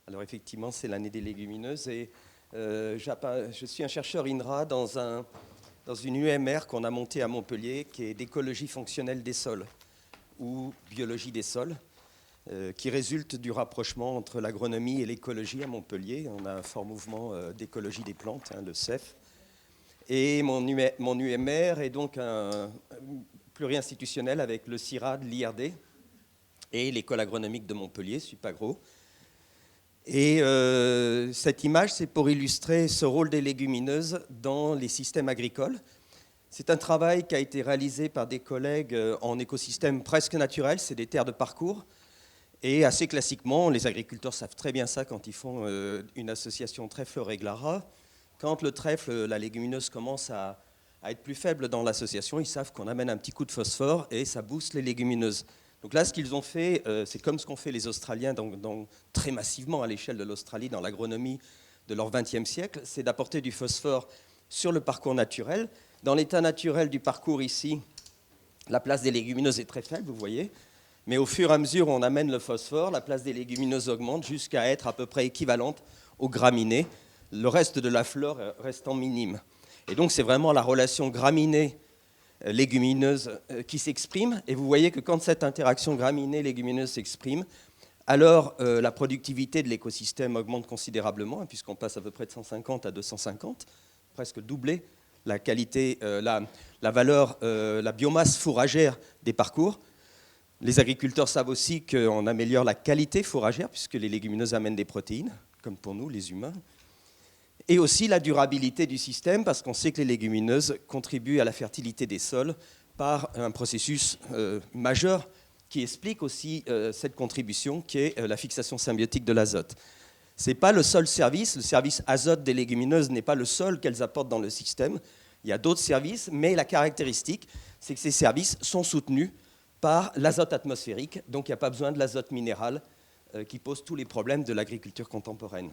Alors effectivement, c'est l'année des légumineuses et je suis un chercheur INRA dans une UMR qu'on a montée à Montpellier qui est d'écologie fonctionnelle des sols ou biologie des sols, qui résulte du rapprochement entre l'agronomie et l'écologie à Montpellier. On a un fort mouvement d'écologie des plantes, le CEF. Et mon UMR est donc un pluri-institutionnel avec le CIRAD, l'IRD et l'école agronomique de Montpellier, Supagro. Et cette image, c'est pour illustrer ce rôle des légumineuses dans les systèmes agricoles. C'est un travail qui a été réalisé par des collègues en écosystème presque naturel, c'est des terres de parcours. Et assez classiquement, les agriculteurs savent très bien ça quand ils font une association trèfle-réglara. Quand le trèfle, la légumineuse, commence à être plus faible dans l'association, ils savent qu'on amène un petit coup de phosphore et ça booste les légumineuses. Donc là, ce qu'ils ont fait, c'est comme ce qu'ont fait les Australiens très massivement à l'échelle de l'Australie dans l'agronomie de leur XXe siècle, c'est d'apporter du phosphore sur le parcours naturel. Dans l'état naturel du parcours ici, la place des légumineuses est très faible, vous voyez, mais au fur et à mesure où on amène le phosphore, la place des légumineuses augmente jusqu'à être à peu près équivalente aux graminées, le reste de la flore restant minime. Et donc c'est vraiment la relation graminée légumineuse qui s'exprime, et vous voyez que quand cette interaction graminée-légumineuse s'exprime, alors la productivité de l'écosystème augmente considérablement, puisqu'on passe à peu près de 150 à 250, presque doublé la qualité, la valeur, la biomasse fourragère des parcours. Les agriculteurs savent aussi qu'on améliore la qualité fourragère, puisque les légumineuses amènent des protéines, comme pour nous, les humains. Et aussi la durabilité du système, parce qu'on sait que les légumineuses contribuent à la fertilité des sols par un processus majeur qui explique aussi cette contribution, qui est la fixation symbiotique de l'azote. Ce n'est pas le seul service, le service azote des légumineuses n'est pas le seul qu'elles apportent dans le système. Il y a d'autres services, mais la caractéristique, c'est que ces services sont soutenus par l'azote atmosphérique, donc il n'y a pas besoin de l'azote minéral qui pose tous les problèmes de l'agriculture contemporaine,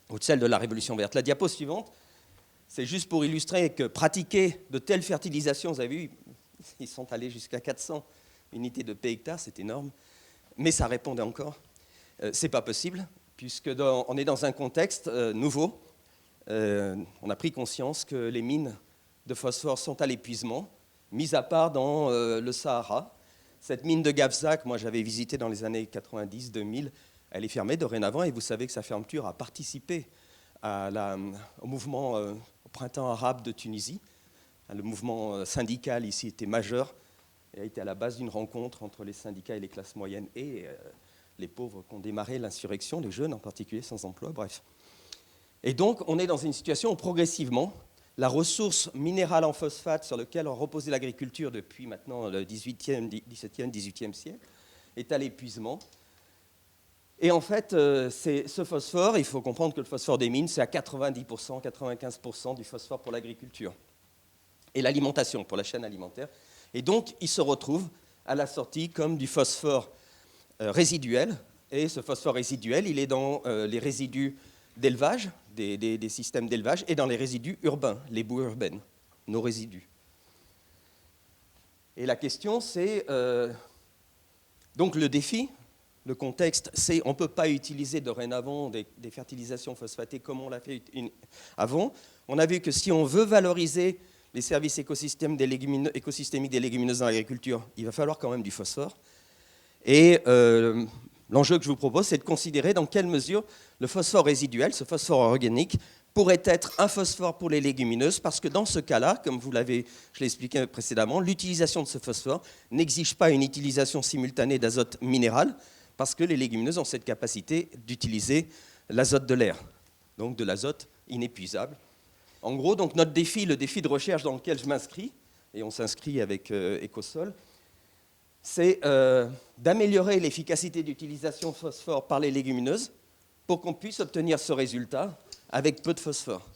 ou de celle de la révolution verte. La diapo suivante, c'est juste pour illustrer que pratiquer de telles fertilisations, vous avez vu, ils sont allés jusqu'à 400 unités de P/hectare, c'est énorme, mais ça répondait encore. Ce n'est pas possible, puisqu'on est dans un contexte nouveau. On a pris conscience que les mines de phosphore sont à l'épuisement, mis à part dans le Sahara. Cette mine de Gafzak, moi j'avais visité dans les années 90-2000, elle est fermée dorénavant, et vous savez que sa fermeture a participé au mouvement au printemps arabe de Tunisie. Le mouvement syndical ici était majeur et a été à la base d'une rencontre entre les syndicats et les classes moyennes et les pauvres qui ont démarré l'insurrection, les jeunes en particulier sans emploi, bref. Et donc on est dans une situation où progressivement, la ressource minérale en phosphate sur laquelle on reposait l'agriculture depuis maintenant le XVIIe, XVIIIe siècle est à l'épuisement. Et en fait, ce phosphore, il faut comprendre que le phosphore des mines, c'est à 90%, 95% du phosphore pour l'agriculture et l'alimentation, pour la chaîne alimentaire. Et donc, il se retrouve à la sortie comme du phosphore résiduel. Et ce phosphore résiduel, il est dans les résidus d'élevage, des systèmes d'élevage, et dans les résidus urbains, les boues urbaines, nos résidus. Et la question, c'est donc le défi. Le contexte, c'est qu'on ne peut pas utiliser dorénavant des fertilisations phosphatées comme on l'a fait avant. On a vu que si on veut valoriser les services écosystémiques des légumineuses dans l'agriculture, il va falloir quand même du phosphore. Et l'enjeu que je vous propose, c'est de considérer dans quelle mesure le phosphore résiduel, ce phosphore organique, pourrait être un phosphore pour les légumineuses, parce que dans ce cas-là, comme je l'ai expliqué précédemment, l'utilisation de ce phosphore n'exige pas une utilisation simultanée d'azote minéral, parce que les légumineuses ont cette capacité d'utiliser l'azote de l'air, donc de l'azote inépuisable. En gros, donc notre défi, le défi de recherche dans lequel je m'inscris, et on s'inscrit avec Ecosol, c'est d'améliorer l'efficacité d'utilisation de phosphore par les légumineuses pour qu'on puisse obtenir ce résultat avec peu de phosphore.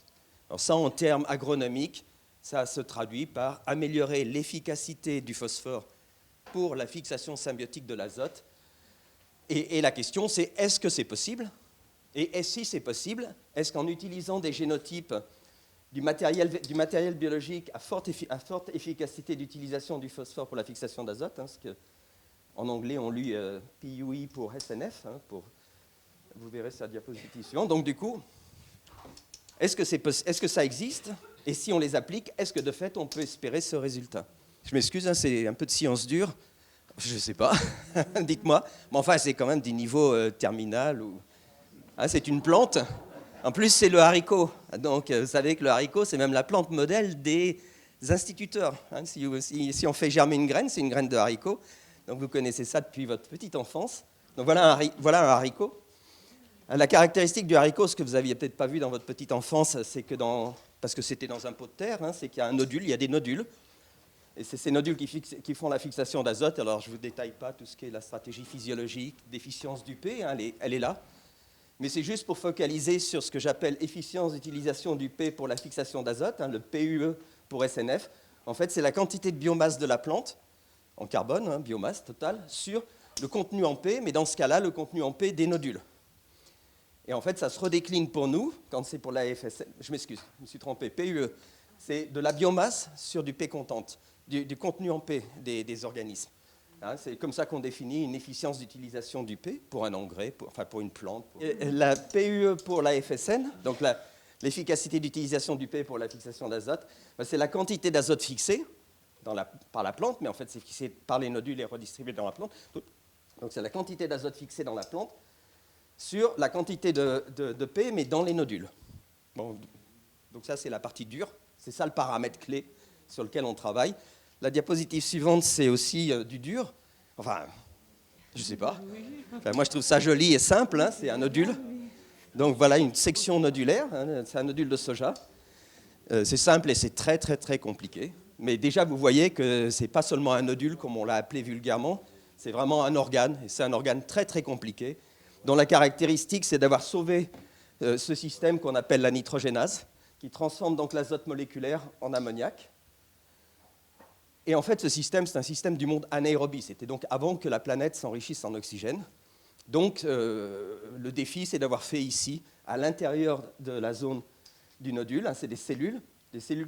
Alors ça, en termes agronomiques, ça se traduit par améliorer l'efficacité du phosphore pour la fixation symbiotique de l'azote. Et la question, c'est est-ce que c'est possible? Et si c'est possible, est-ce qu'en utilisant des génotypes du matériel biologique à forte efficacité d'utilisation du phosphore pour la fixation d'azote, ce que en anglais on lit PUE pour SNF, vous verrez sur la diapositive suivante. Donc du coup, est-ce que ça existe? Et si on les applique, est-ce que de fait on peut espérer ce résultat? Je m'excuse, hein, c'est un peu de science dure. Je ne sais pas, dites-moi. Mais enfin, c'est quand même du niveau terminal. Ah, c'est une plante. En plus, c'est le haricot. Donc, vous savez que le haricot, c'est même la plante modèle des instituteurs. Hein, si on fait germer une graine, c'est une graine de haricot. Donc, vous connaissez ça depuis votre petite enfance. Donc, voilà un haricot. La caractéristique du haricot, ce que vous n'aviez peut-être pas vu dans votre petite enfance, c'est que parce que c'était dans un pot de terre, hein, c'est qu'il y a un nodule, il y a des nodules. Et c'est ces nodules qui font la fixation d'azote. Alors, je ne vous détaille pas tout ce qui est la stratégie physiologique d'efficience du P, hein, elle est là. Mais c'est juste pour focaliser sur ce que j'appelle efficience d'utilisation du P pour la fixation d'azote, hein, le PUE pour SNF. En fait, c'est la quantité de biomasse de la plante, en carbone, hein, biomasse totale, sur le contenu en P, mais dans ce cas-là, le contenu en P des nodules. Et en fait, ça se redécline pour nous, quand c'est pour la FSN. Je m'excuse, je me suis trompé, PUE. C'est de la biomasse sur du P contente, du contenu en P des organismes. Hein, c'est comme ça qu'on définit une efficience d'utilisation du P pour un engrais, pour une plante. La PUE pour la FSN, donc l'efficacité d'utilisation du P pour la fixation d'azote, c'est la quantité d'azote fixée par la plante, mais en fait c'est fixé par les nodules et redistribué dans la plante. Donc c'est la quantité d'azote fixée dans la plante sur la quantité de P, mais dans les nodules. Bon, donc ça c'est la partie dure, c'est ça le paramètre clé sur lequel on travaille. La diapositive suivante, c'est aussi du dur. Enfin, je ne sais pas. Enfin, moi, je trouve ça joli et simple. Hein, c'est un nodule. Donc, voilà une section nodulaire. Hein, c'est un nodule de soja. C'est simple et c'est très, très, très compliqué. Mais déjà, vous voyez que ce n'est pas seulement un nodule, comme on l'a appelé vulgairement. C'est vraiment un organe. Et c'est un organe très, très compliqué, dont la caractéristique, c'est d'avoir sauvé ce système qu'on appelle la nitrogénase, qui transforme donc l'azote moléculaire en ammoniac. Et en fait, ce système, c'est un système du monde anaérobie. C'était donc avant que la planète s'enrichisse en oxygène. Donc, le défi, c'est d'avoir fait ici, à l'intérieur de la zone du nodule, hein, c'est des cellules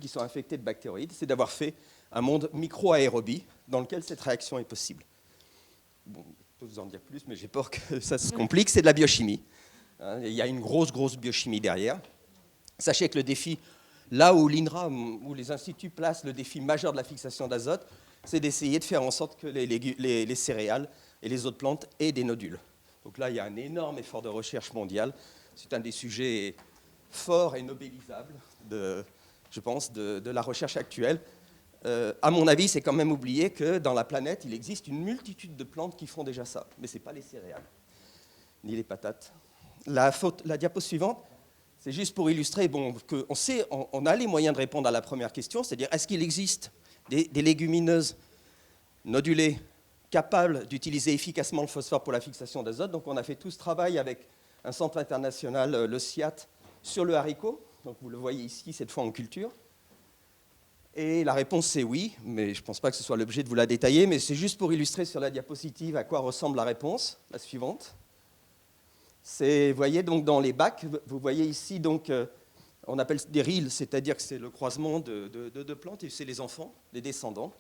qui sont infectées de bactéroïdes, c'est d'avoir fait un monde micro-aérobie dans lequel cette réaction est possible. Bon, je peux vous en dire plus, mais j'ai peur que ça se complique. C'est de la biochimie. Hein, il y a une grosse, grosse biochimie derrière. Sachez que le défi... Là où l'INRA, où les instituts placent le défi majeur de la fixation d'azote, c'est d'essayer de faire en sorte que les céréales et les autres plantes aient des nodules. Donc là, il y a un énorme effort de recherche mondiale. C'est un des sujets forts et nobélisables, je pense, de la recherche actuelle. À mon avis, c'est quand même oublié que dans la planète, il existe une multitude de plantes qui font déjà ça. Mais ce n'est pas les céréales, ni les patates. La diapo suivante. C'est juste pour illustrer qu'on a les moyens de répondre à la première question, c'est-à-dire est-ce qu'il existe des légumineuses nodulées capables d'utiliser efficacement le phosphore pour la fixation d'azote. Donc on a fait tout ce travail avec un centre international, le CIAT, sur le haricot. Donc vous le voyez ici, cette fois en culture. Et la réponse c'est oui, mais je ne pense pas que ce soit l'objet de vous la détailler, mais c'est juste pour illustrer sur la diapositive à quoi ressemble la réponse, la suivante. Vous voyez donc dans les bacs, vous voyez ici donc, on appelle des rilles, c'est-à-dire que c'est le croisement de plantes et c'est les enfants, les descendants.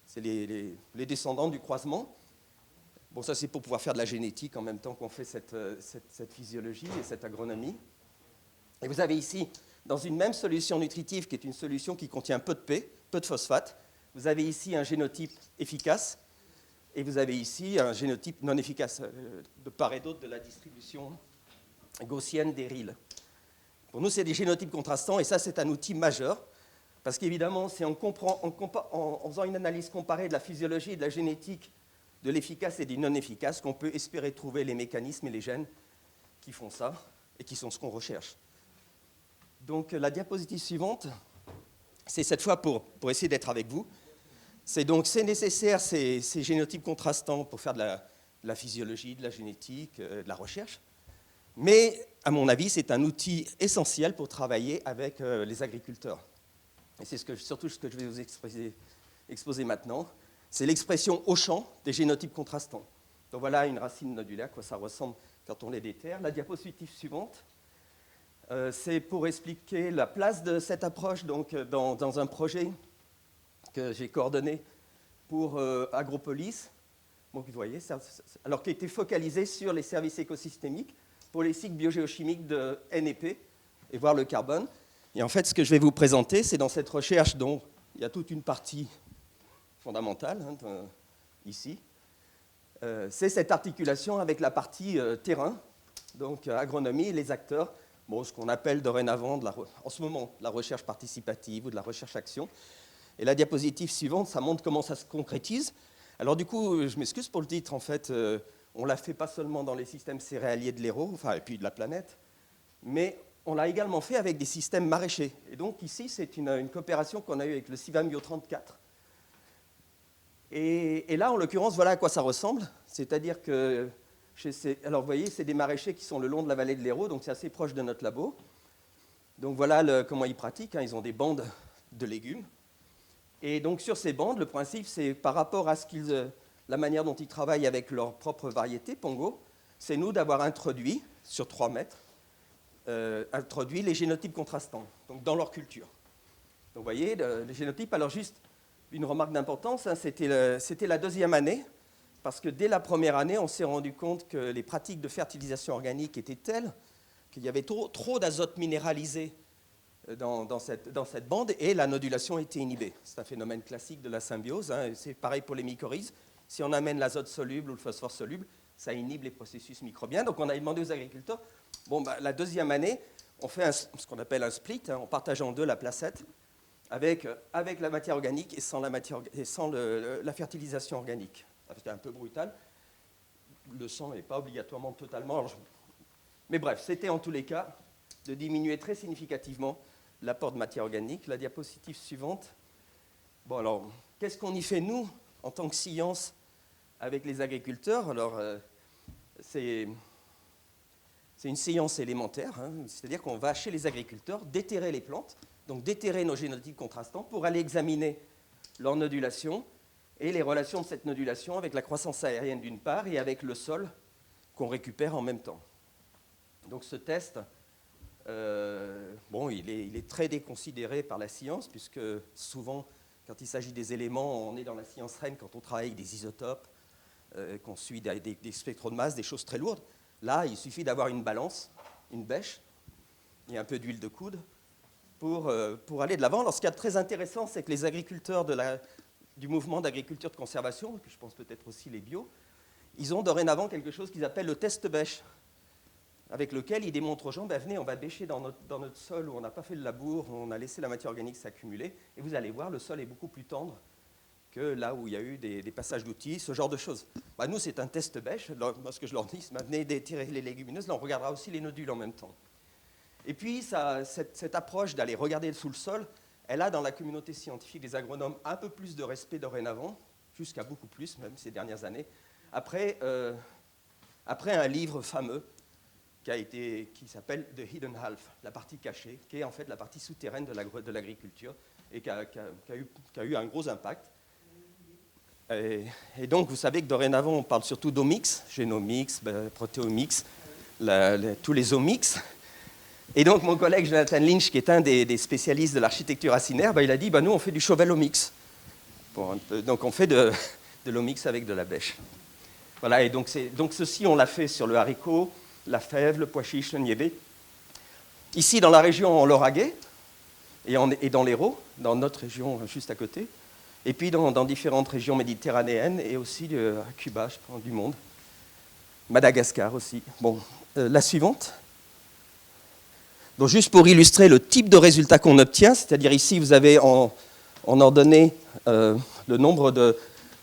C'est les descendants du croisement. Bon, ça c'est pour pouvoir faire de la génétique en même temps qu'on fait cette physiologie et cette agronomie. Et vous avez ici, dans une même solution nutritive qui est une solution qui contient peu de P, peu de phosphate, vous avez ici un génotype efficace. Et vous avez ici un génotype non efficace, de part et d'autre de la distribution gaussienne des rilles. Pour nous, c'est des génotypes contrastants, et ça, c'est un outil majeur, parce qu'évidemment, c'est en faisant une analyse comparée de la physiologie et de la génétique de l'efficace et du non efficace qu'on peut espérer trouver les mécanismes et les gènes qui font ça, et qui sont ce qu'on recherche. Donc, la diapositive suivante, c'est cette fois pour essayer d'être avec vous. C'est nécessaire, ces génotypes contrastants, pour faire de la physiologie, de la génétique, de la recherche. Mais, à mon avis, c'est un outil essentiel pour travailler avec les agriculteurs. Et c'est surtout ce que je vais vous exposer maintenant. C'est l'expression au champ des génotypes contrastants. Donc voilà une racine nodulaire, à quoi ça ressemble quand on les déterre. La diapositive suivante, c'est pour expliquer la place de cette approche dans un projet que j'ai coordonné pour Agropolis, bon, vous voyez, alors qui était focalisé sur les services écosystémiques pour les cycles biogéochimiques de NEP et voir le carbone. Et en fait, ce que je vais vous présenter, c'est dans cette recherche dont il y a toute une partie fondamentale, ici, c'est cette articulation avec la partie terrain, donc agronomie et les acteurs, bon, ce qu'on appelle dorénavant, en ce moment, de la recherche participative ou de la recherche-action. Et la diapositive suivante, ça montre comment ça se concrétise. Alors du coup, je m'excuse pour le titre, en fait, on ne l'a fait pas seulement dans les systèmes céréaliers de l'Hérault, enfin, et puis de la planète, mais on l'a également fait avec des systèmes maraîchers. Et donc ici, c'est une coopération qu'on a eue avec le CIVAM Bio 34. Et là, en l'occurrence, voilà à quoi ça ressemble. C'est-à-dire que, alors vous voyez, c'est des maraîchers qui sont le long de la vallée de l'Hérault, donc c'est assez proche de notre labo. Donc voilà comment ils pratiquent, ils ont des bandes de légumes. Et donc sur ces bandes, le principe, c'est par rapport à la manière dont ils travaillent avec leur propre variété, Pongo, c'est nous d'avoir introduit, sur 3 mètres, introduit les génotypes contrastants, donc dans leur culture. Donc vous voyez, les génotypes, alors juste une remarque d'importance, c'était la 2e année, parce que dès la première année, on s'est rendu compte que les pratiques de fertilisation organique étaient telles qu'il y avait trop d'azote minéralisé dans cette bande et la nodulation était inhibée. C'est un phénomène classique de la symbiose, c'est pareil pour les mycorhizes. Si on amène l'azote soluble ou le phosphore soluble, ça inhibe les processus microbiens. Donc on a demandé aux agriculteurs, la 2e année, on fait ce qu'on appelle un split, on partage en 2 la placette, avec la matière organique et sans la fertilisation organique. C'est un peu brutal. Le sang n'est pas obligatoirement totalement... Mais bref, c'était en tous les cas de diminuer très significativement l'apport de matière organique. La diapositive suivante. Bon, alors, qu'est-ce qu'on y fait, nous, en tant que science, avec les agriculteurs? Alors, c'est une science élémentaire, c'est-à-dire qu'on va chez les agriculteurs déterrer les plantes, donc déterrer nos génotypes contrastants pour aller examiner leur nodulation et les relations de cette nodulation avec la croissance aérienne d'une part et avec le sol qu'on récupère en même temps. Donc ce test, il est très déconsidéré par la science, puisque souvent, quand il s'agit des éléments, on est dans la science reine quand on travaille avec des isotopes, qu'on suit des spectros de masse, des choses très lourdes. Là, il suffit d'avoir une balance, une bêche, et un peu d'huile de coude pour aller de l'avant. Alors, ce qui est très intéressant, c'est que les agriculteurs du mouvement d'agriculture de conservation, que je pense peut-être aussi les bio, ils ont dorénavant quelque chose qu'ils appellent le test bêche, avec lequel ils démontrent aux gens, venez, on va bêcher dans notre sol où on n'a pas fait le labour, où on a laissé la matière organique s'accumuler, et vous allez voir, le sol est beaucoup plus tendre que là où il y a eu des passages d'outils, ce genre de choses. Nous, c'est un test bêche. Ce que je leur dis, venez déterrer les légumineuses, là, on regardera aussi les nodules en même temps. Et puis, cette approche d'aller regarder sous le sol, elle a dans la communauté scientifique des agronomes un peu plus de respect dorénavant, jusqu'à beaucoup plus, même ces dernières années, après un livre fameux qui s'appelle The Hidden Half, la partie cachée, qui est en fait la partie souterraine de l'agriculture et qui a eu un gros impact. Et donc, vous savez que dorénavant, on parle surtout d'omics, génomics, protéomics, tous les omics. Et donc, mon collègue Jonathan Lynch, qui est un des spécialistes de l'architecture racinaire, il a dit, nous, on fait du chauvel-omics. Donc, on fait de l'omics avec de la bêche. Voilà, et donc ceci, on l'a fait sur le haricot, la fève, le pois chiche, le niébé. Ici, dans la région en Lauragais et dans l'Hérault, dans notre région juste à côté, et puis dans différentes régions méditerranéennes et aussi à Cuba, je pense, du monde. Madagascar aussi. Bon, la suivante. Donc, juste pour illustrer le type de résultat qu'on obtient, c'est-à-dire ici, vous avez en ordonnée le nombre de...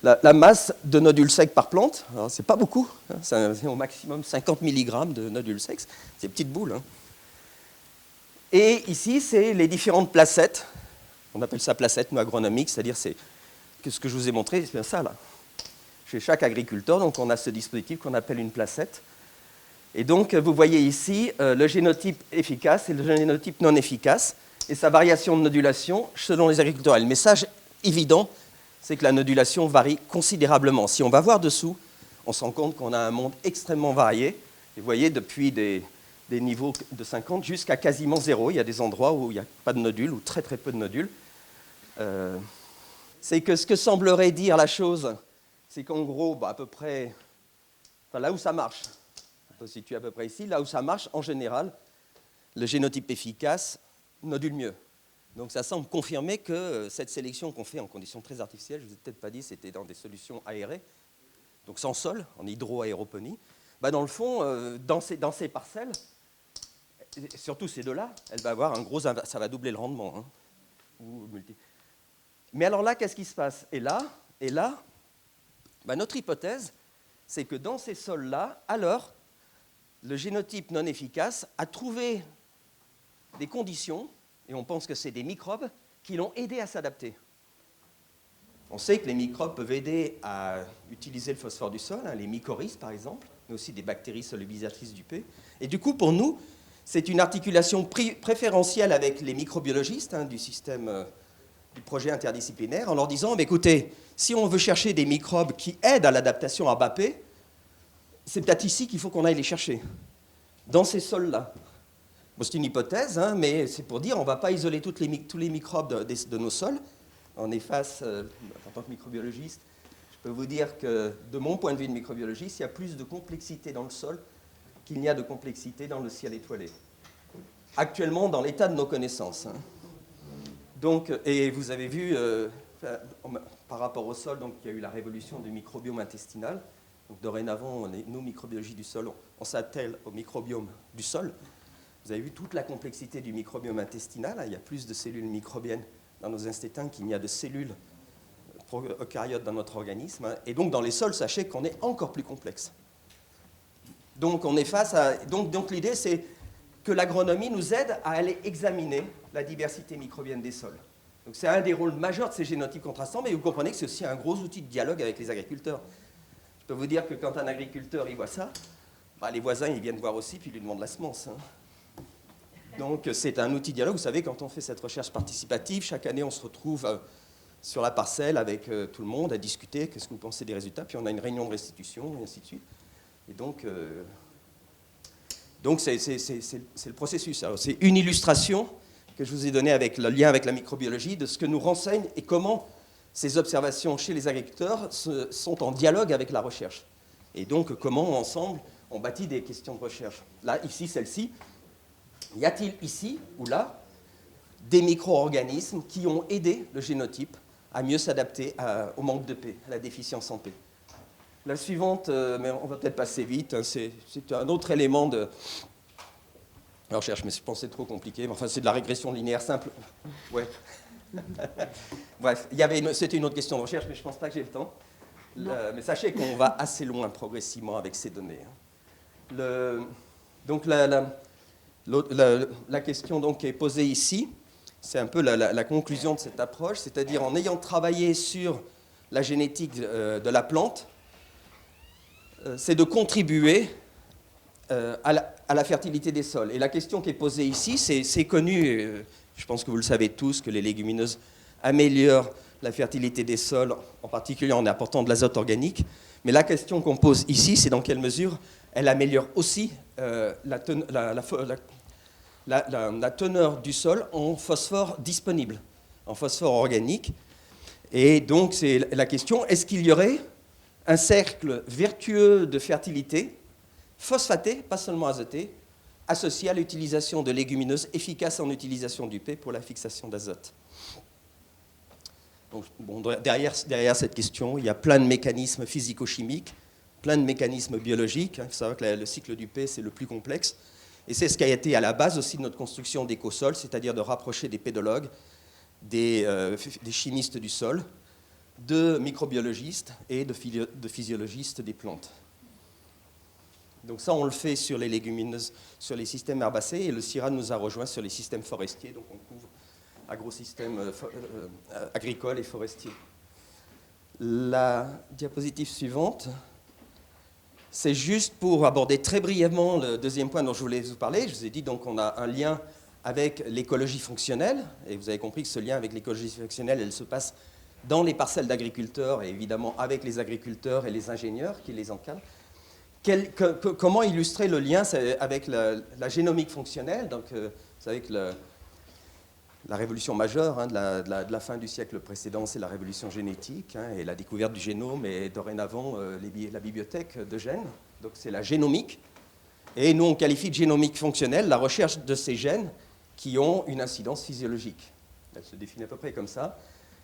La masse de nodules secs par plante, ce n'est pas beaucoup, c'est au maximum 50 mg de nodules secs, c'est des petites boules. Et ici, c'est les différentes placettes, on appelle ça placette, nous, agronomique, c'est-à-dire ce que je vous ai montré, c'est bien ça, là. Chez chaque agriculteur, donc on a ce dispositif qu'on appelle une placette. Et donc, vous voyez ici le génotype efficace et le génotype non efficace, et sa variation de nodulation selon les agriculteurs. Et le message évident, c'est que la nodulation varie considérablement. Si on va voir dessous, on se rend compte qu'on a un monde extrêmement varié. Et vous voyez, depuis des niveaux de 50 jusqu'à quasiment 0. Il y a des endroits où il n'y a pas de nodules, ou très très peu de nodules. C'est que ce que semblerait dire la chose, c'est qu'en gros, à peu près, là où ça marche, à peut se situer à peu près ici. Là où ça marche, en général, le génotype efficace nodule mieux. Donc ça semble confirmer que cette sélection qu'on fait en conditions très artificielles, je ne vous ai peut-être pas dit, c'était dans des solutions aérées, donc sans sol, en hydroaéroponie, dans le fond, dans ces parcelles, surtout ces deux-là, elle va avoir un gros, ça va doubler le rendement. Hein, mais alors là, qu'est-ce qui se passe? Et là, notre hypothèse, c'est que dans ces sols-là, alors, le génotype non efficace a trouvé des conditions, et on pense que c'est des microbes, qui l'ont aidé à s'adapter. On sait que les microbes peuvent aider à utiliser le phosphore du sol, hein, les mycorhizes par exemple, mais aussi des bactéries solubilisatrices du P. Et du coup, pour nous, c'est une articulation préférentielle avec les microbiologistes hein, du système du projet interdisciplinaire, en leur disant, écoutez, si on veut chercher des microbes qui aident à l'adaptation à bas P, c'est peut-être ici qu'il faut qu'on aille les chercher, dans ces sols-là. Bon, c'est une hypothèse, hein, mais c'est pour dire qu'on ne va pas isoler tous les microbes de nos sols. On est face, en tant que microbiologiste, je peux vous dire que, de mon point de vue de microbiologiste, il y a plus de complexité dans le sol qu'il n'y a de complexité dans le ciel étoilé. Actuellement, dans l'état de nos connaissances. Hein. Donc, et vous avez vu, par rapport au sol, donc, il y a eu la révolution du microbiome intestinal. Donc, dorénavant, nos microbiologies du sol, on s'attelle au microbiome du sol. Vous avez vu toute la complexité du microbiome intestinal. Hein, il y a plus de cellules microbiennes dans nos intestins qu'il n'y a de cellules eucaryotes dans notre organisme. Hein. Et donc, dans les sols, sachez qu'on est encore plus complexe. Donc, on est face à... Donc l'idée, c'est que l'agronomie nous aide à aller examiner la diversité microbienne des sols. Donc c'est un des rôles majeurs de ces génotypes contrastants, mais vous comprenez que c'est aussi un gros outil de dialogue avec les agriculteurs. Je peux vous dire que quand un agriculteur il voit ça, les voisins ils viennent voir aussi, puis ils lui demandent la semence. Hein. Donc c'est un outil de dialogue. Vous savez, quand on fait cette recherche participative, chaque année on se retrouve sur la parcelle avec tout le monde à discuter, qu'est-ce que vous pensez des résultats, puis on a une réunion de restitution, et ainsi de suite. Et donc c'est le processus. C'est une illustration que je vous ai donnée avec le lien avec la microbiologie de ce que nous renseigne et comment ces observations chez les agriculteurs sont en dialogue avec la recherche. Et donc comment ensemble on bâtit des questions de recherche. Là, ici, celle-ci, y a-t-il ici ou là des micro-organismes qui ont aidé le génotype à mieux s'adapter au manque de P, à la déficience en P? La suivante, mais on va peut-être passer vite, hein, c'est un autre élément de la recherche, mais je pensais trop compliqué. Enfin, c'est de la régression linéaire simple. Ouais. Bref, c'était une autre question de recherche, mais je ne pense pas que j'ai le temps. Mais sachez qu'on va assez loin progressivement avec ces données. Donc la question donc, qui est posée ici, c'est un peu la conclusion de cette approche, c'est-à-dire en ayant travaillé sur la génétique de la plante, c'est de contribuer à la fertilité des sols. Et la question qui est posée ici, c'est connu, je pense que vous le savez tous, que les légumineuses améliorent la fertilité des sols, en particulier en apportant de l'azote organique. Mais la question qu'on pose ici, c'est dans quelle mesure elle améliore aussi la teneur du sol en phosphore disponible, en phosphore organique. Et donc, c'est la question, est-ce qu'il y aurait un cercle vertueux de fertilité, phosphaté, pas seulement azoté, associé à l'utilisation de légumineuses efficaces en utilisation du P pour la fixation d'azote. Donc, derrière cette question, il y a plein de mécanismes physico-chimiques, plein de mécanismes biologiques. Il faut savoir que le cycle du P, c'est le plus complexe. Et c'est ce qui a été à la base aussi de notre construction d'écosols, c'est-à-dire de rapprocher des pédologues, des chimistes du sol, de microbiologistes et de physiologistes des plantes. Donc ça, on le fait sur les légumineuses, sur les systèmes herbacés, et le CIRAD nous a rejoints sur les systèmes forestiers, donc on couvre agrosystèmes agricoles et forestiers. La diapositive suivante, c'est juste pour aborder très brièvement le deuxième point dont je voulais vous parler. Je vous ai dit donc on a un lien avec l'écologie fonctionnelle, et vous avez compris que ce lien avec l'écologie fonctionnelle, elle se passe dans les parcelles d'agriculteurs et évidemment avec les agriculteurs et les ingénieurs qui les encadrent. Comment illustrer le lien avec la génomique fonctionnelle? Donc, vous savez que la révolution majeure hein, de la fin du siècle précédent, c'est la révolution génétique hein, et la découverte du génome et dorénavant la bibliothèque de gènes. Donc c'est la génomique. Et nous, on qualifie de génomique fonctionnelle la recherche de ces gènes qui ont une incidence physiologique. Elle se définit à peu près comme ça.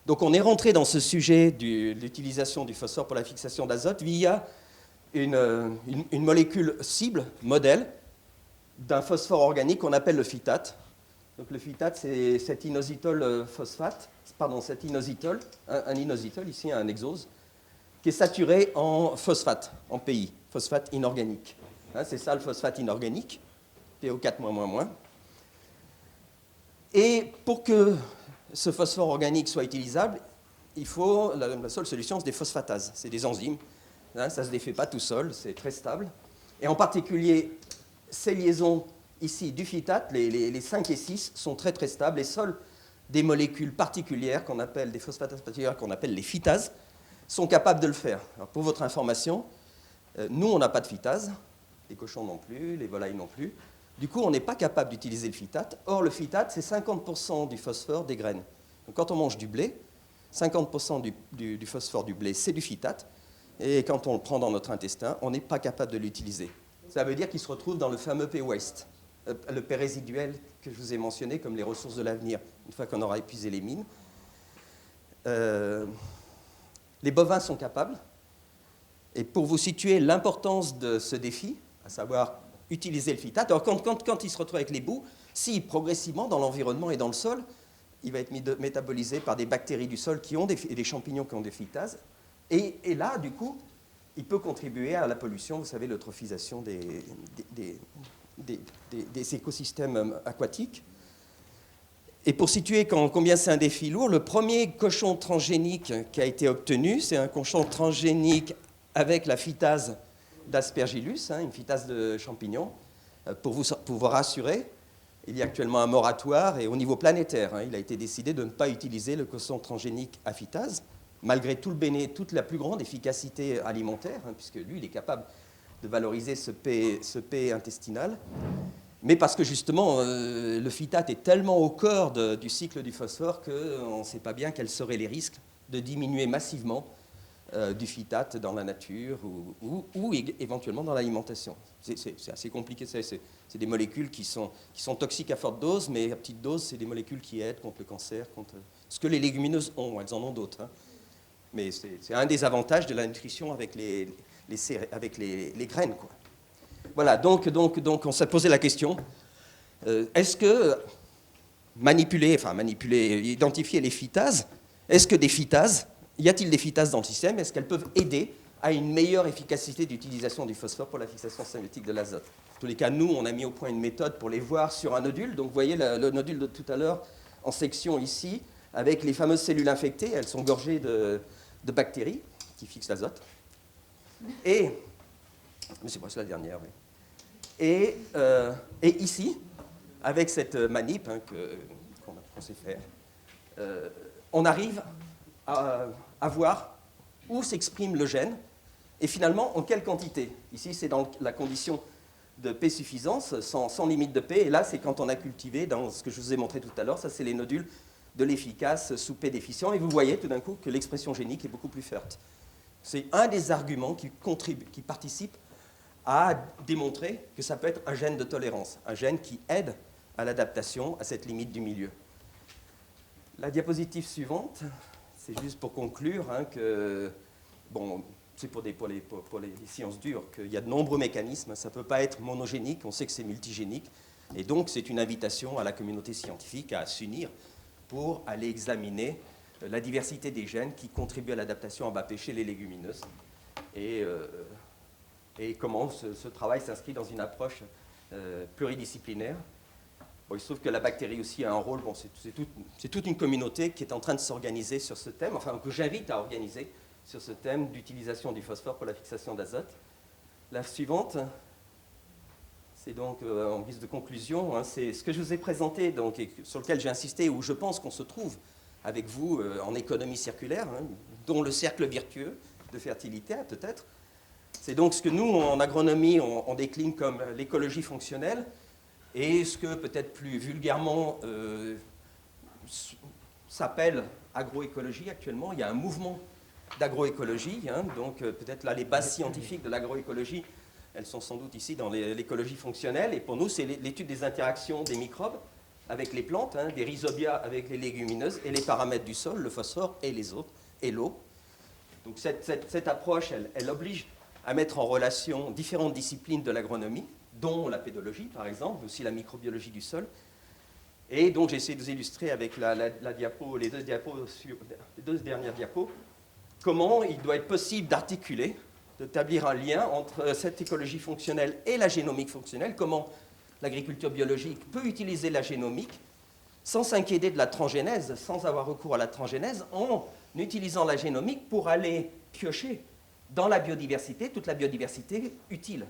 Donc on est rentré dans ce sujet de l'utilisation du phosphore pour la fixation d'azote via une molécule cible, modèle, d'un phosphore organique qu'on appelle le phytate. Donc le phytate, c'est cet inositol phosphate, pardon, cet inositol, un inositol, ici un hexose, qui est saturé en phosphate, en PI, phosphate inorganique. Hein, c'est ça le phosphate inorganique, PO4-. Et pour que ce phosphore organique soit utilisable, il faut, la seule solution, c'est des phosphatases, c'est des enzymes. Hein, ça ne se défait pas tout seul, c'est très stable. Et en particulier, ces liaisons ici du phytate, les 5 et 6, sont très très stables et seules des molécules particulières qu'on appelle, des phosphatases particulières qu'on appelle les phytases, sont capables de le faire. Alors, pour votre information, nous, on n'a pas de phytase, les cochons non plus, les volailles non plus. Du coup, on n'est pas capable d'utiliser le phytate. Or, le phytate, c'est 50% du phosphore des graines. Donc, quand on mange du blé, 50% du phosphore du blé, c'est du phytate. Et quand on le prend dans notre intestin, on n'est pas capable de l'utiliser. Ça veut dire qu'il se retrouve dans le fameux P-waste, le P résiduel que je vous ai mentionné comme les ressources de l'avenir, une fois qu'on aura épuisé les mines. Les bovins sont capables. Et pour vous situer l'importance de ce défi, à savoir utiliser le phytate, alors quand il se retrouve avec les boues, si progressivement dans l'environnement et dans le sol, il va être métabolisé par des bactéries du sol qui ont des champignons qui ont des phytases, et là, du coup, il peut contribuer à la pollution, vous savez, l'eutrophisation des écosystèmes aquatiques. Et pour situer combien c'est un défi lourd, le premier cochon transgénique qui a été obtenu, c'est un cochon transgénique avec la phytase d'Aspergillus, une phytase de champignon. Pour vous rassurer, il y a actuellement un moratoire et au niveau planétaire, il a été décidé de ne pas utiliser le cochon transgénique à phytase, malgré toute la plus grande efficacité alimentaire, puisque lui, il est capable de valoriser ce P intestinal. Mais parce que justement, le phytate est tellement au cœur du cycle du phosphore qu'on ne sait pas bien quels seraient les risques de diminuer massivement du phytate dans la nature ou éventuellement dans l'alimentation. C'est assez compliqué, c'est des molécules qui sont toxiques à forte dose, mais à petite dose, c'est des molécules qui aident contre le cancer, contre ce que les légumineuses ont, elles en ont d'autres. Mais c'est un des avantages de la nutrition avec les graines, quoi. Voilà, donc on s'est posé la question, est-ce que identifier les phytases, est-ce que y a-t-il des phytases dans le système, est-ce qu'elles peuvent aider à une meilleure efficacité d'utilisation du phosphore pour la fixation symbiotique de l'azote? En tous les cas, nous, on a mis au point une méthode pour les voir sur un nodule. Donc vous voyez le nodule de tout à l'heure en section ici, avec les fameuses cellules infectées, elles sont gorgées de bactéries qui fixent l'azote. Mais c'est pas la dernière, oui. Et ici, avec cette manip qu'on sait faire, on arrive à voir où s'exprime le gène et finalement en quelle quantité. Ici, c'est dans la condition de P suffisance, sans limite de P. Et là, c'est quand on a cultivé, dans ce que je vous ai montré tout à l'heure, ça c'est les nodules de l'efficace sous P déficient. Et vous voyez tout d'un coup que l'expression génique est beaucoup plus forte. C'est un des arguments qui participe à démontrer que ça peut être un gène de tolérance, un gène qui aide à l'adaptation à cette limite du milieu. La diapositive suivante, c'est juste pour conclure que, bon, c'est pour les sciences dures, qu'il y a de nombreux mécanismes, ça ne peut pas être monogénique, on sait que c'est multigénique, et donc c'est une invitation à la communauté scientifique à s'unir pour aller examiner la diversité des gènes qui contribuent à l'adaptation en bas pH chez les légumineuses. Et comment ce travail s'inscrit dans une approche pluridisciplinaire. Bon, il se trouve que la bactérie aussi a un rôle, bon, c'est toute une communauté qui est en train de s'organiser sur ce thème, enfin que j'invite à organiser sur ce thème d'utilisation du phosphore pour la fixation d'azote. La suivante, c'est donc en guise de conclusion, c'est ce que je vous ai présenté, donc, et sur lequel j'ai insisté, où je pense qu'on se trouve avec vous en économie circulaire, dont le cercle vertueux de fertilité peut-être. C'est donc ce que nous, en agronomie, on décline comme l'écologie fonctionnelle, et ce que peut-être plus vulgairement s'appelle agroécologie actuellement. Il y a un mouvement d'agroécologie, donc peut-être là les bases scientifiques de l'agroécologie, elles sont sans doute ici dans l'écologie fonctionnelle. Et pour nous, c'est l'étude des interactions des microbes avec les plantes, hein, des rhizobia avec les légumineuses, et les paramètres du sol, le phosphore et les autres, et l'eau. Donc cette approche, elle oblige à mettre en relation différentes disciplines de l'agronomie, dont la pédologie, par exemple, mais aussi la microbiologie du sol. Et donc, j'ai essayé de vous illustrer avec les deux dernières diapos, comment il doit être possible d'articuler, d'établir un lien entre cette écologie fonctionnelle et la génomique fonctionnelle, comment l'agriculture biologique peut utiliser la génomique sans s'inquiéter de la transgénèse, sans avoir recours à la transgénèse, en utilisant la génomique pour aller piocher dans la biodiversité, toute la biodiversité utile,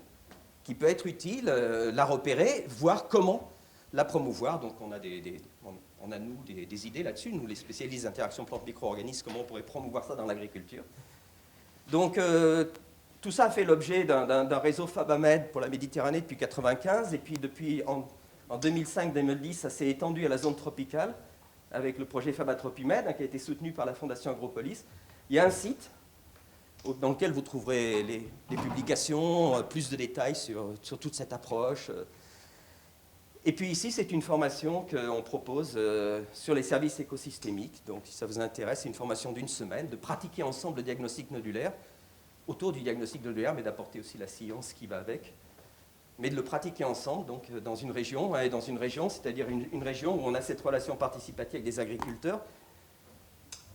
qui peut être utile, la repérer, voir comment la promouvoir. Donc on a, nous, des idées là-dessus, nous les spécialistes d'interactions plantes-micro-organismes, comment on pourrait promouvoir ça dans l'agriculture. Donc tout ça a fait l'objet d'un réseau FABAMED pour la Méditerranée depuis 1995, et puis en 2005-2010, ça s'est étendu à la zone tropicale avec le projet FABATROPIMED, hein, qui a été soutenu par la Fondation Agropolis. Il y a un site dans lequel vous trouverez les publications, plus de détails sur toute cette approche. Et puis ici, c'est une formation qu'on propose sur les services écosystémiques. Donc, si ça vous intéresse, c'est une formation d'une semaine, de pratiquer ensemble le diagnostic nodulaire, autour du diagnostic nodulaire, mais d'apporter aussi la science qui va avec, mais de le pratiquer ensemble, donc dans une région, c'est-à-dire une région où on a cette relation participative avec des agriculteurs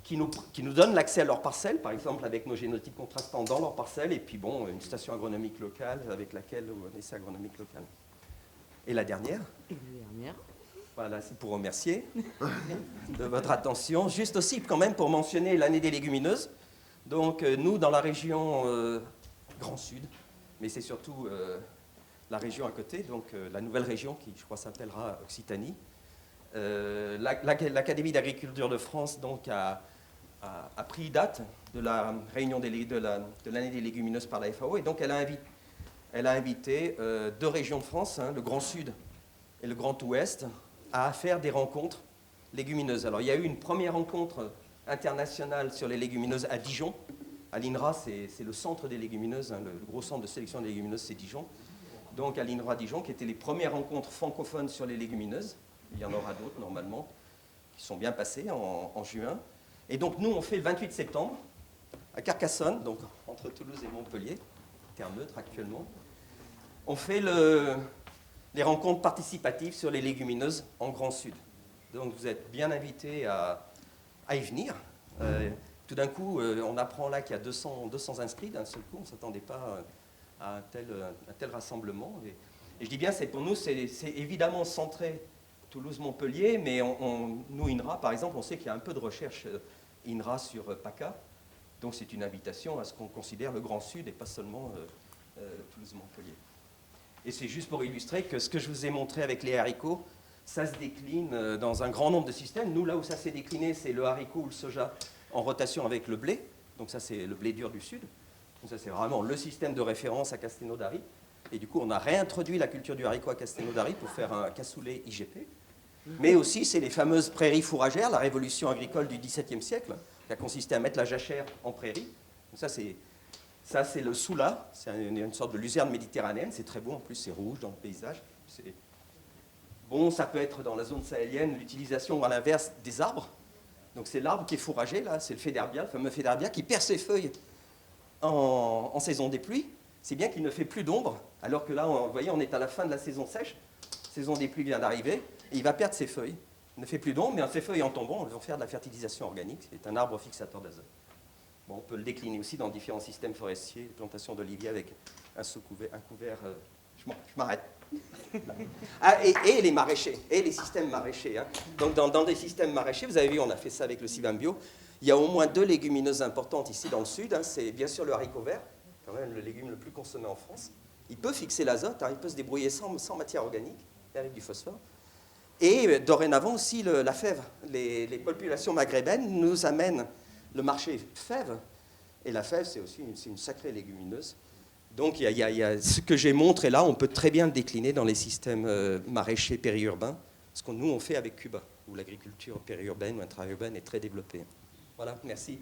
qui nous donnent l'accès à leurs parcelles, par exemple avec nos génotypes contrastants dans leurs parcelles, et puis bon, une station agronomique locale avec laquelle, ou un essai agronomique local. Et la dernière. Voilà, c'est pour remercier de votre attention. Juste aussi, quand même, pour mentionner l'année des légumineuses. Donc, nous, dans la région Grand Sud, mais c'est surtout la région à côté, donc la nouvelle région qui, je crois, s'appellera Occitanie. L'Académie d'agriculture de France donc, a pris date de la réunion de l'année des légumineuses par la FAO, et donc elle a invité deux régions de France, hein, le Grand Sud et le Grand Ouest, à faire des rencontres légumineuses. Alors, il y a eu une première rencontre internationale sur les légumineuses à Dijon. À l'INRA, c'est le centre des légumineuses, hein, le gros centre de sélection des légumineuses, c'est Dijon. Donc, à l'INRA Dijon, qui étaient les premières rencontres francophones sur les légumineuses. Il y en aura d'autres, normalement, qui sont bien passées en juin. Et donc, nous, on fait le 28 septembre, à Carcassonne, donc entre Toulouse et Montpellier, terre neutre actuellement. On fait les rencontres participatives sur les légumineuses en Grand Sud. Donc, vous êtes bien invités à y venir. Tout d'un coup, on apprend là qu'il y a 200 inscrits d'un seul coup. On ne s'attendait pas à un tel rassemblement. Et je dis bien, pour nous, c'est évidemment centré Toulouse-Montpellier, mais nous, INRA, par exemple, on sait qu'il y a un peu de recherche INRA sur PACA. Donc, c'est une invitation à ce qu'on considère le Grand Sud et pas seulement Toulouse-Montpellier. Et c'est juste pour illustrer que ce que je vous ai montré avec les haricots, ça se décline dans un grand nombre de systèmes. Nous, là où ça s'est décliné, c'est le haricot ou le soja en rotation avec le blé. Donc ça, c'est le blé dur du Sud. Donc ça, c'est vraiment le système de référence à Castelnaudary. Et du coup, on a réintroduit la culture du haricot à Castelnaudary pour faire un cassoulet IGP. Mais aussi, c'est les fameuses prairies fourragères, la révolution agricole du XVIIe siècle, qui a consisté à mettre la jachère en prairie. Donc ça, c'est le soula, c'est une sorte de luzerne méditerranéenne. C'est très beau, en plus, c'est rouge dans le paysage. Bon, ça peut être dans la zone sahélienne l'utilisation à l'inverse des arbres. Donc c'est l'arbre qui est fourragé, là, c'est le féderbia, le fameux féderbia, qui perd ses feuilles en saison des pluies. C'est bien qu'il ne fait plus d'ombre, alors que là, vous voyez, on est à la fin de la saison sèche. La saison des pluies vient d'arriver, et il va perdre ses feuilles. Il ne fait plus d'ombre, mais ses feuilles en tombant, on va faire de la fertilisation organique. C'est un arbre fixateur d'azote. Bon, on peut le décliner aussi dans différents systèmes forestiers, plantation d'oliviers avec un couvert. Je m'arrête. Et les maraîchers, et les systèmes maraîchers. Hein. Donc, dans des systèmes maraîchers, vous avez vu, on a fait ça avec le Sylvain Bio. Il y a au moins 2 légumineuses importantes ici dans le sud. Hein. C'est bien sûr le haricot vert, quand même le légume le plus consommé en France. Il peut fixer l'azote, hein, il peut se débrouiller sans matière organique, et avec du phosphore. Et dorénavant aussi la fève. Les populations maghrébines nous amènent le marché fève. Et la fève, c'est aussi une sacrée légumineuse. Donc, il y a ce que j'ai montré là, on peut très bien le décliner dans les systèmes maraîchers périurbains, ce que nous, on fait avec Cuba, où l'agriculture périurbaine ou intraurbaine est très développée. Voilà, merci.